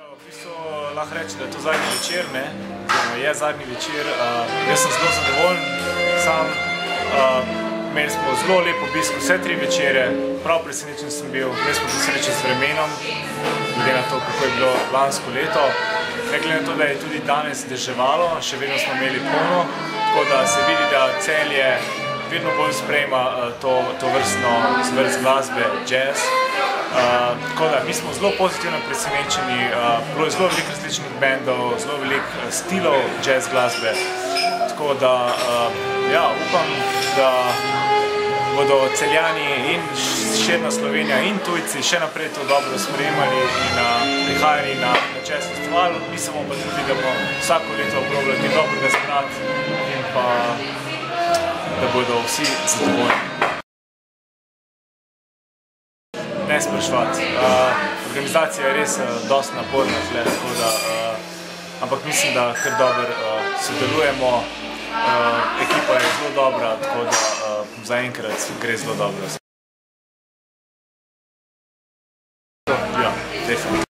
V bistvu lahko rečem, da je to zadnji večer, je zadnji večer. Jaz sem zelo zadovoljen sam. Imeli smo zelo lep obisk vse 3 večere, prav presenečen sem bil. Imeli smo tudi srečo z vremenom, glede na to, kako je bilo lansko leto. Ne glede na to, da je tudi danes deževalo, še vedno smo imeli polno, tako da se vidi, da Celje vedno bolj sprejema to vrst glasbe, jazz. Tako da, mi smo zelo pozitivno presenečeni, bilo je zelo veliko različnih bendov, zelo veliko stilov jazz glasbe. Tako da, ja, upam, da bodo Celjani in širna Slovenija in tujci še naprej to dobro sprejemali in prihajali na jazz festival. Mi se bomo pa tudi, da bomo vsako leto probali dobrega zbrati in pa da bodo vsi zadovoljni. Ne spraševati. Organizacija je res dosti naporna, tako da, ampak mislim, da kar dobro sodelujemo. Ekipa je zelo dobra, tako da zaenkrat gre zelo dobro. Ja, definitivno.